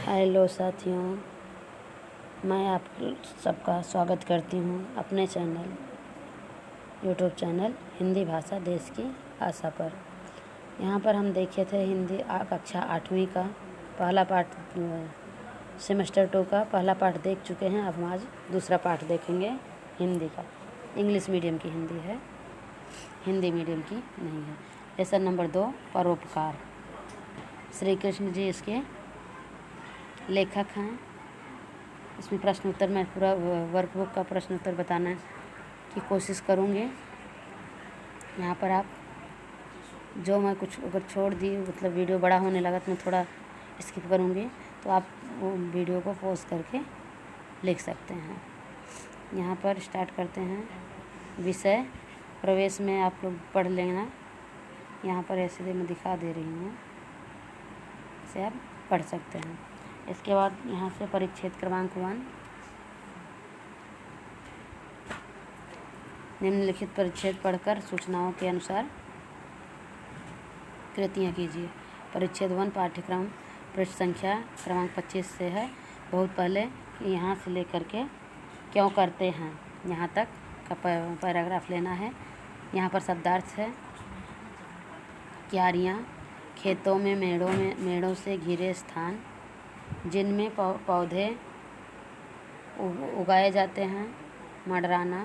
Hello साथियों, मैं आप सबका स्वागत करती हूँ अपने यूट्यूब चैनल हिंदी भाषा देश की आशा पर। यहाँ पर हम देखे थे हिंदी कक्षा 8वीं का पहला पाठ, सेमेस्टर 2 का पहला पाठ देख चुके हैं। अब हम आज दूसरा पाठ देखेंगे हिंदी का। इंग्लिश मीडियम की हिंदी है, हिंदी मीडियम की नहीं है। लेसन नंबर 2, परोपकार। श्री कृष्ण जी इसके लेखक हैं। इसमें प्रश्न उत्तर मैं पूरा वर्कबुक का प्रश्न उत्तर बताने की कोशिश करूँगी। यहाँ पर आप जो मैं कुछ अगर छोड़ दी, मतलब वीडियो बड़ा होने लगा तो मैं थोड़ा स्किप करूँगी, तो आप वो वीडियो को पॉज करके लिख सकते हैं। यहाँ पर स्टार्ट करते हैं। विषय प्रवेश में आप लोग पढ़ लेना। यहाँ पर ऐसे मैं दिखा दे रही हूँ, इसे आप पढ़ सकते हैं। इसके बाद यहाँ से परिच्छेद क्रमांक 1, निम्नलिखित परिच्छेद पढ़कर सूचनाओं के अनुसार कृतियाँ कीजिए। परिच्छेद 1 पाठ्यक्रम पृष्ठ संख्या क्रमांक 25 से है। बहुत पहले यहाँ से लेकर के क्यों करते हैं यहाँ तक का पैराग्राफ लेना है। यहाँ पर शब्दार्थ है। क्यारियाँ, खेतों में मेड़ों से घिरे स्थान जिनमें पौधे उगाए जाते हैं। मंडराना,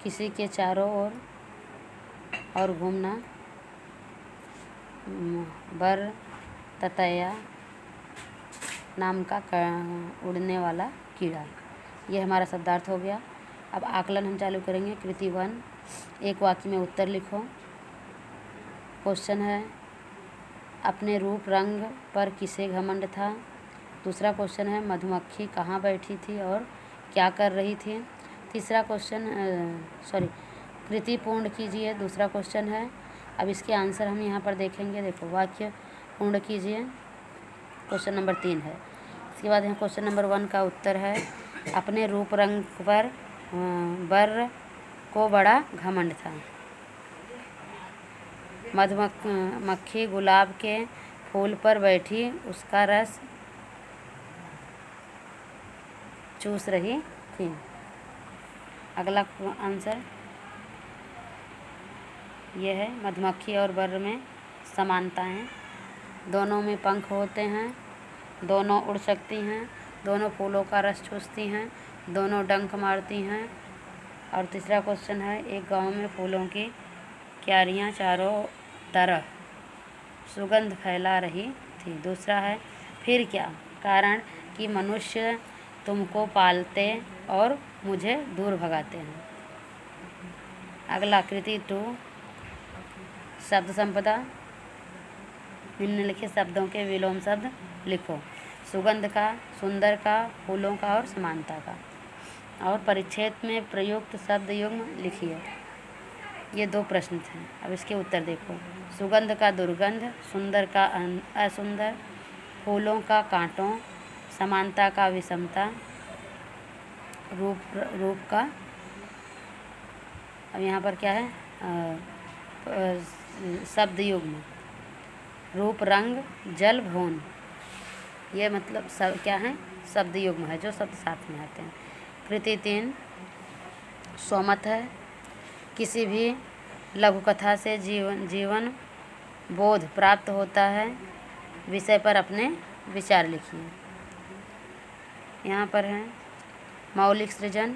किसी के चारों ओर और घूमना। बर ततैया नाम का उड़ने वाला कीड़ा। ये हमारा शब्दार्थ हो गया। अब आकलन हम चालू करेंगे। कृति 1, एक वाक्य में उत्तर लिखो। क्वेश्चन है, अपने रूप रंग पर किसे घमंड था। दूसरा क्वेश्चन है, मधुमक्खी कहाँ बैठी थी और क्या कर रही थी। तीसरा क्वेश्चन कृति पूर्ण कीजिए, दूसरा क्वेश्चन है। अब इसके आंसर हम यहाँ पर देखेंगे। देखो, वाक्य पूर्ण कीजिए, क्वेश्चन नंबर 3 है। इसके बाद यहाँ क्वेश्चन नंबर 1 का उत्तर है, अपने रूप रंग पर बर को बड़ा घमंड था। मधुमक्खी गुलाब के फूल पर बैठी उसका रस चूस रही थी। अगला आंसर यह है, मधुमक्खी और बर में समानताएं। दोनों में पंख होते हैं, दोनों उड़ सकती हैं, दोनों फूलों का रस चूसती हैं, दोनों डंक मारती हैं। और तीसरा क्वेश्चन है, एक गांव में फूलों की क्यारियां चारों तरफ सुगंध फैला रही थी। दूसरा है, फिर क्या कारण कि मनुष्य तुमको पालते और मुझे दूर भगाते हैं। अगला कृति 2, शब्द संपदा। निम्नलिखित शब्दों के विलोम शब्द लिखो। सुगंध का, सुंदर का, फूलों का और समानता का। और परिच्छेद में प्रयुक्त शब्द युग्म लिखिए। ये 2 प्रश्न थे। अब इसके उत्तर देखो। सुगंध का दुर्गंध, सुंदर का असुंदर, फूलों का कांटों, समानता का विषमता, रूप का। अब यहाँ पर क्या है, शब्द युग्म। रूप रंग जल भुवन, ये मतलब सब क्या है, शब्द युग्म है जो शब्द साथ में आते हैं। कृति 3 स्वमत है। किसी भी लघु कथा से जीवन बोध प्राप्त होता है। विषय पर अपने विचार लिखिए। यहाँ पर है मौलिक सृजन।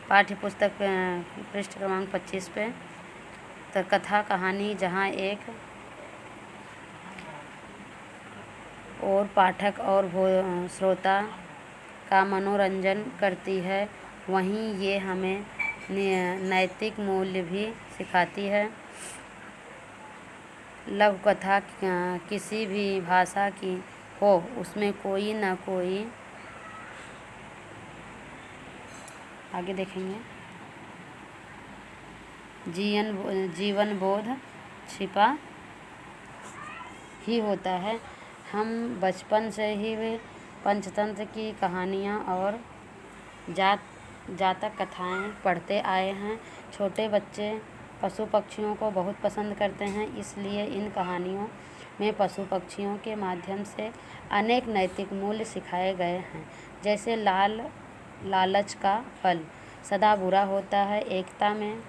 पाठ्य पुस्तक पृष्ठ क्रमांक 25 पे। तो कथा कहानी जहाँ एक और पाठक और श्रोता का मनोरंजन करती है, वहीं ये हमें नैतिक मूल्य भी सिखाती है। लघु कथा किसी भी भाषा की हो, उसमें कोई न कोई, आगे देखेंगे, जीवन बोध छिपा ही होता है। हम बचपन से ही पंचतंत्र की कहानियाँ और जातक कथाएं पढ़ते आए हैं। छोटे बच्चे पशु पक्षियों को बहुत पसंद करते हैं, इसलिए इन कहानियों में पशु पक्षियों के माध्यम से अनेक नैतिक मूल्य सिखाए गए हैं, जैसे लालच का फल सदा बुरा होता है, एकता में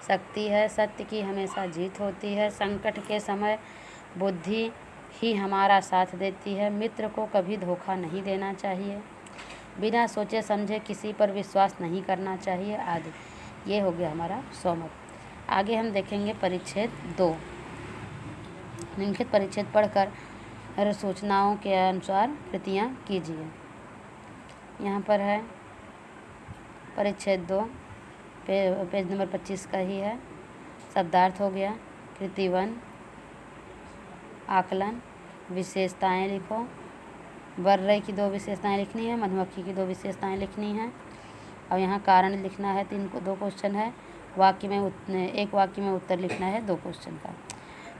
शक्ति है, सत्य की हमेशा जीत होती है, संकट के समय बुद्धि ही हमारा साथ देती है, मित्र को कभी धोखा नहीं देना चाहिए, बिना सोचे समझे किसी पर विश्वास नहीं करना चाहिए आदि। ये हो गया हमारा सोमत। आगे हम देखेंगे परिच्छेद 2। निम्नलिखित परिच्छेद पढ़कर सूचनाओं के अनुसार कृतियाँ कीजिए। यहाँ पर है परिच्छेद 2, पेज नंबर 25 का ही है। शब्दार्थ हो गया। कृति 1 आकलन, विशेषताएं लिखो। वर्रे की 2 विशेषताएं लिखनी है, मधुमक्खी की 2 विशेषताएं लिखनी है और यहाँ कारण लिखना है। 2 क्वेश्चन है। एक वाक्य में उत्तर लिखना है 2 क्वेश्चन का।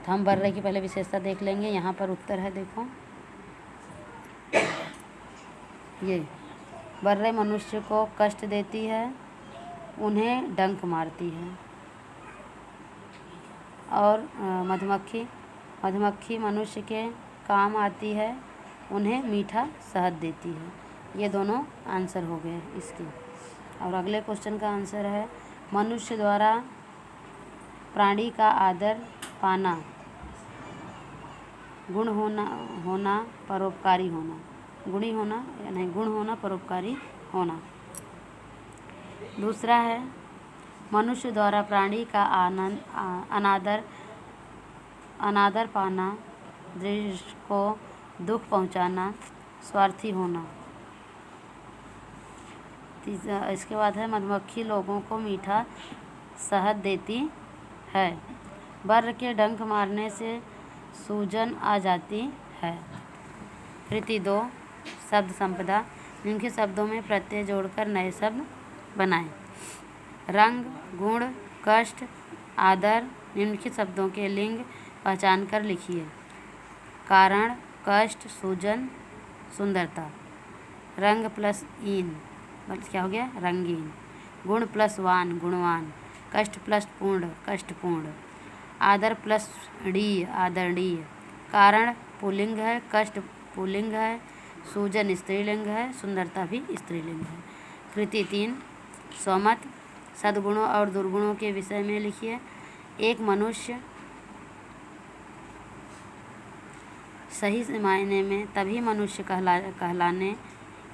तो हम वर्रे की पहले विशेषता देख लेंगे। यहाँ पर उत्तर है, देखो ये वर्रे मनुष्य को कष्ट देती है, उन्हें डंक मारती है। और मधुमक्खी मनुष्य के काम आती है, उन्हें मीठा शहद देती है। ये दोनों आंसर हो गए इसके। और अगले क्वेश्चन का आंसर है मनुष्य द्वारा प्राणी का आदर पाना, गुण होना परोपकारी होना, गुणी होना या नहीं, गुण होना परोपकारी होना। दूसरा है मनुष्य द्वारा प्राणी का अनादर पाना, दृश्य को दुख पहुंचाना, स्वार्थी होना। तीसरा इसके बाद है मधुमक्खी लोगों को मीठा शहद देती है, वर्र के डंक मारने से सूजन आ जाती है। कृति 2 शब्द संपदा, निम्नलिखित शब्दों में प्रत्यय जोड़कर नए शब्द बनाएं। रंग, गुण, कष्ट, आदर, निम्नलिखित शब्दों के लिंग पहचान कर लिखिए। कारण, कष्ट, सूजन, सुंदरता। रंग प्लस ईन क्या हो गया, रंगीन। गुण प्लस वान, गुणवान। कष्ट प्लस पूर्ण, कष्टपूर्ण। आदर प्लस डी, आदरणीय। कारण पुल्लिंग है, कष्ट पुल्लिंग है, सूजन स्त्रीलिंग है, सुंदरता भी स्त्रीलिंग है। कृति 3 सोमत, सद्गुणों और दुर्गुणों के विषय में लिखिए। एक मनुष्य सही मायने में तभी मनुष्य कहलाने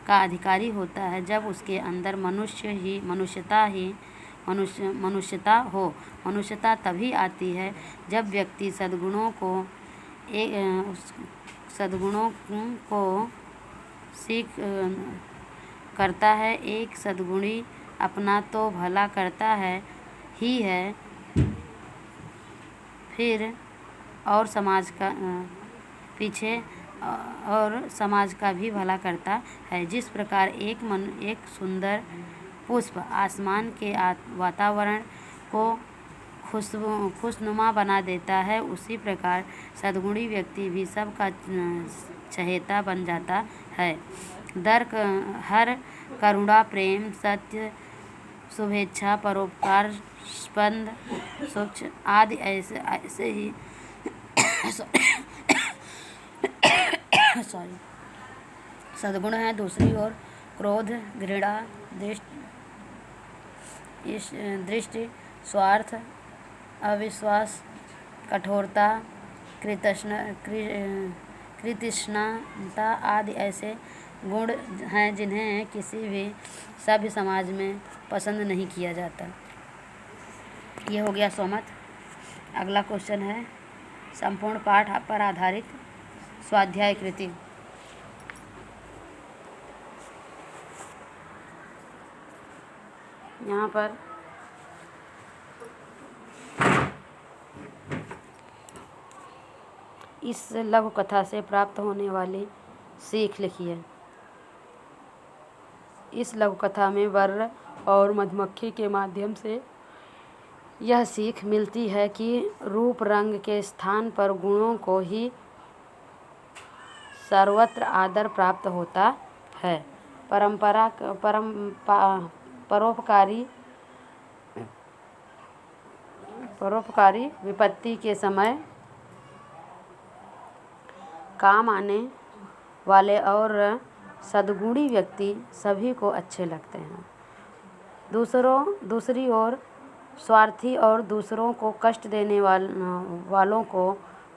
का अधिकारी होता है जब उसके अंदर मनुष्यता तभी आती है जब व्यक्ति सद्गुणों को सीख करता है। एक सद्गुणी अपना तो भला करता है ही है, फिर और समाज का भी भला करता है। जिस प्रकार एक सुंदर पुष्प आसमान के वातावरण को खुशनुमा बना देता है, उसी प्रकार सद्गुणी व्यक्ति भी सबका चहेता बन जाता है। हर करुणा, प्रेम, सत्य, शुभेच्छा, परोपकार, स्पंद, स्वच्छ आदि ऐसे ही सद्गुण है। दूसरी ओर क्रोध, घृणा, दृष्टि, स्वार्थ, अविश्वास, कठोरता, कृतृष्णता आदि ऐसे गुण हैं जिन्हें किसी भी सभ्य समाज में पसंद नहीं किया जाता। ये हो गया सोमत। अगला क्वेश्चन है संपूर्ण पाठ पर आधारित स्वाध्याय कृति। यहाँ पर इस लघु कथा से प्राप्त होने वाली सीख लिखिए। इस लघु कथा में वर्र और मधुमक्खी के माध्यम से यह सीख मिलती है कि रूप रंग के स्थान पर गुणों को ही सर्वत्र आदर प्राप्त होता है। परोपकारी विपत्ति के समय काम आने वाले और सद्गुणी व्यक्ति सभी को अच्छे लगते हैं। दूसरी ओर स्वार्थी और दूसरों को कष्ट देने वालों को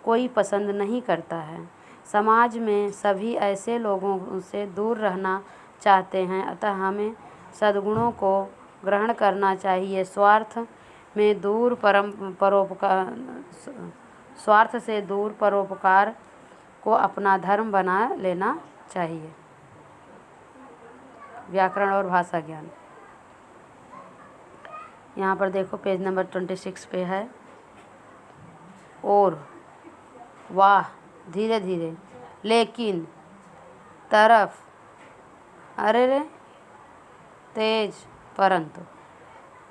कोई पसंद नहीं करता है। समाज में सभी ऐसे लोगों से दूर रहना चाहते हैं, अतः हमें सद्गुणों को ग्रहण करना चाहिए। स्वार्थ से दूर परोपकार को अपना धर्म बना लेना चाहिए। व्याकरण और भाषा ज्ञान। यहाँ पर देखो पेज नंबर 26 पे है। और, वाह, धीरे धीरे, लेकिन, तरफ, अरे रे, तेज, परंतु।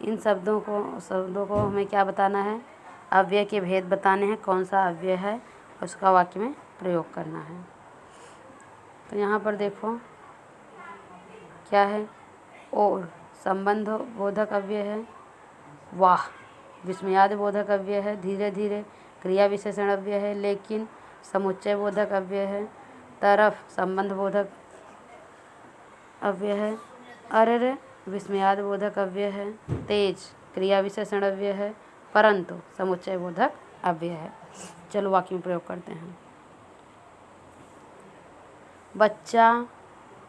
इन शब्दों को हमें क्या बताना है? अव्यय के भेद बताने हैं, कौन सा अव्यय है उसका वाक्य में प्रयोग करना है। तो यहाँ पर देखो क्या है। और संबंध बोधक अव्यय है। वाह विस्मयादि बोधक अव्यय है। धीरे धीरे क्रिया विशेषण अव्यय है। लेकिन समुच्चय बोधक अव्यय है। तरफ संबंध बोधक अव्यय है। अरे रे विस्मयादि बोधक अव्यय है। तेज क्रिया विशेषण अव्यय है। परंतु समुच्चय बोधक अव्यय है। चलो वाक्य में प्रयोग करते हैं। बच्चा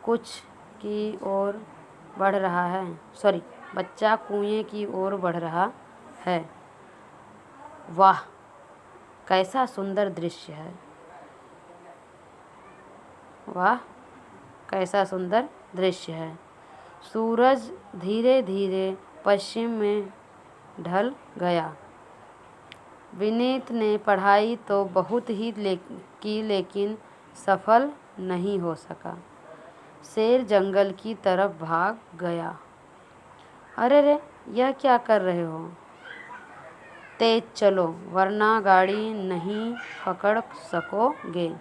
कुछ की ओर बढ़ रहा है। बच्चा कुएं की ओर बढ़ रहा है। वाह कैसा सुंदर दृश्य है। वाह कैसा सुंदर दृश्य है। सूरज धीरे धीरे पश्चिम में ढल गया। विनीत ने पढ़ाई तो बहुत ही की, लेकिन सफल नहीं हो सका। शेर जंगल की तरफ भाग गया। अरे रे यह क्या कर रहे हो? तेज चलो वरना गाड़ी नहीं पकड़ सकोगे।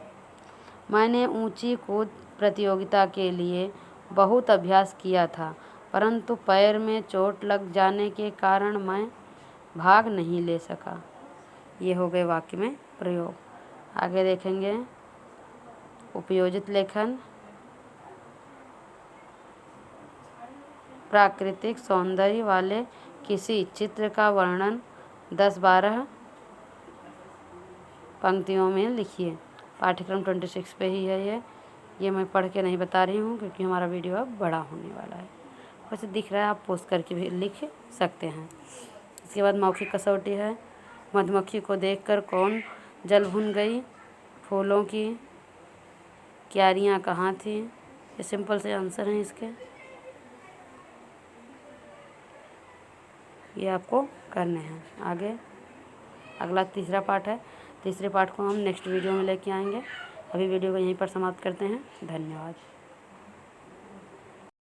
मैंने ऊंची कूद प्रतियोगिता के लिए बहुत अभ्यास किया था, परंतु पैर में चोट लग जाने के कारण मैं भाग नहीं ले सका। ये हो गए वाक्य में प्रयोग। आगे देखेंगे उपयोजित लेखन। प्राकृतिक सौंदर्य वाले किसी चित्र का वर्णन 10-12 पंक्तियों में लिखिए। पाठ्यक्रम 26 पे ही है ये मैं पढ़ के नहीं बता रही हूँ क्योंकि हमारा वीडियो अब बड़ा होने वाला है। वैसे दिख रहा है, आप पोस्ट करके भी लिख सकते हैं। इसके बाद मौखिक कसौटी है। मधुमक्खी को देखकर कौन जल भुन गई? फूलों की क्यारियाँ कहाँ थी? ये सिंपल से आंसर हैं इसके। ये आपको करने हैं। आगे अगला तीसरा पार्ट है। तीसरे पार्ट को हम नेक्स्ट वीडियो में लेके आएंगे। अभी वीडियो को यहीं पर समाप्त करते हैं। धन्यवाद।